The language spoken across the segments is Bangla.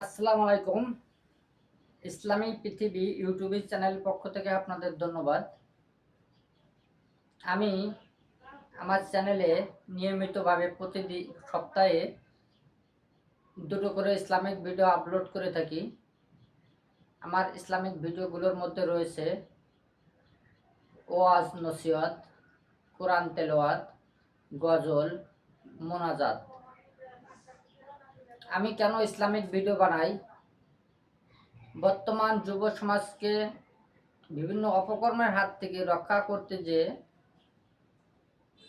আসসালামু আলাইকুম। ইসলামী পৃথিবী ইউটিউব চ্যানেল পক্ষ থেকে আপনাদের ধন্যবাদ। আমি আমার চ্যানেলে নিয়মিতভাবে প্রতিদিন সপ্তাহে দুটো করে ইসলামিক ভিডিও আপলোড করে থাকি। আমার ইসলামিক ভিডিওগুলোর মধ্যে রয়েছে ওয়াজ নসিহত, কোরআন তেলাওয়াত, গজল, মোনাজাত। আমি কেন ইসলামিক ভিডিও বানাই? বর্তমান যুব সমাজকে বিভিন্ন অপকর্মের হাত থেকে রক্ষা করতে যে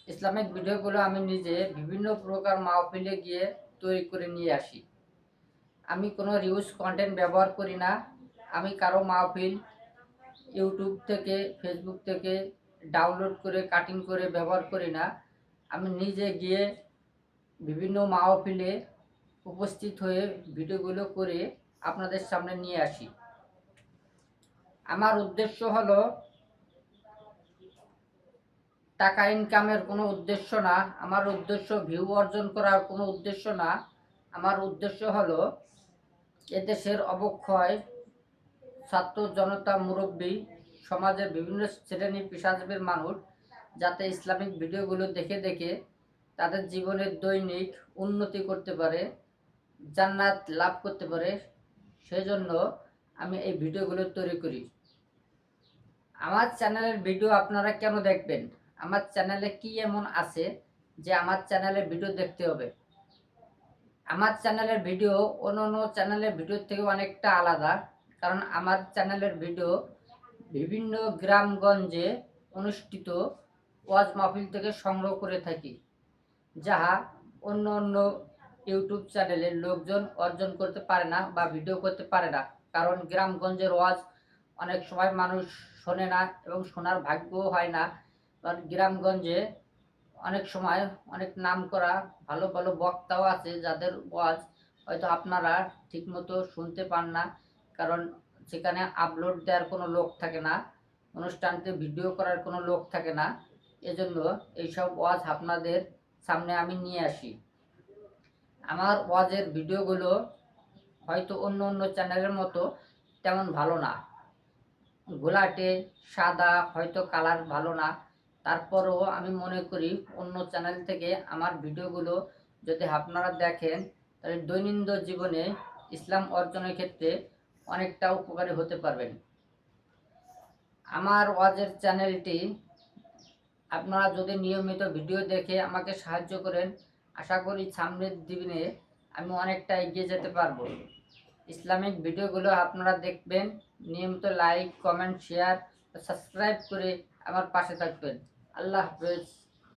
ইসলামিক ভিডিওগুলো আমি নিজে বিভিন্ন প্রকার মাহফিলে গিয়ে তৈরি করে নিয়ে আসি। আমি কোনো রিউজ কন্টেন্ট ব্যবহার করি না। আমি কারো মাহফিল ইউটিউব থেকে ফেসবুক থেকে ডাউনলোড করে কাটিং করে ব্যবহার করি না। আমি নিজে গিয়ে বিভিন্ন মাহফিলে উপস্থিত হয়ে ভিডিওগুলো করে আপনাদের সামনে নিয়ে আসি। আমার উদ্দেশ্য হলো টাকা ইনকামের কোনো উদ্দেশ্য না। আমার উদ্দেশ্য ভিউ অর্জন করার কোনো উদ্দেশ্য না। আমার উদ্দেশ্য হলো এদেশের অবক্ষয়, ছাত্র জনতা, মুরব্বী, সমাজের বিভিন্ন শ্রেণী পেশাজীবীর মানুষ যাতে ইসলামিক ভিডিওগুলো দেখে দেখে তাদের জীবনের দৈনিক উন্নতি করতে পারে, জান্নাত লাভ করতে পারে, সেজন্য আমি এই ভিডিওগুলো তৈরি করি। আমার চ্যানেলের ভিডিও আপনারা কেন দেখবেন? আমার চ্যানেলে কি এমন আছে যে আমার চ্যানেলের ভিডিও দেখতে হবে? আমার চ্যানেলের ভিডিও অন্য চ্যানেলের ভিডিওর থেকে অনেকটা আলাদা। কারণ আমার চ্যানেলের ভিডিও বিভিন্ন গ্রামগঞ্জে অনুষ্ঠিত ওয়াজ মাহফিল থেকে সংগ্রহ করে থাকি, যাহা অন্য ইউটিউব চ্যানেলের লোকজন অর্জন করতে পারে না বা ভিডিও করতে পারে না। কারণ গ্রামগঞ্জের ওয়াজ অনেক সময় মানুষ শোনে না এবং শোনার ভাগ্যও হয় না। কারণ গ্রামগঞ্জে অনেক সময় অনেক নাম করা ভালো ভালো বক্তাও আছে যাদের ওয়াজ হয়তো আপনারা ঠিকমতো শুনতে পান না। কারণ সেখানে আপলোড দেওয়ার কোনো লোক থাকে না, অনুষ্ঠানটি ভিডিও করার কোনো লোক থাকে না। এজন্য এইসব ওয়াজ আপনাদের সামনে আমি নিয়ে আসি। আমার ওয়াজের ভিডিওগুলো হয়তো অন্য চ্যানেলের মতো তেমন ভালো না, ঘোলাটে সাদা, হয়তো কালার ভালো না। তারপরেও আমি মনে করি অন্য চ্যানেল থেকে আমার ভিডিওগুলো যদি আপনারা দেখেন তাহলে দৈনন্দিন জীবনে ইসলাম অর্জনের ক্ষেত্রে অনেকটা উপকারী হতে পারবেন। আমার ওয়াজের চ্যানেলটি আপনারা যদি নিয়মিত ভিডিও দেখে আমাকে সাহায্য করেন, আশা করি সামনের দিনে আমি অনেকটা এগিয়ে যেতে পারবো। ইসলামিক ভিডিওগুলো আপনারা দেখবেন, নিয়মিত লাইক, কমেন্ট, শেয়ার, সাবস্ক্রাইব করে আমার পাশে থাকবেন। আল্লাহ হাফেজ।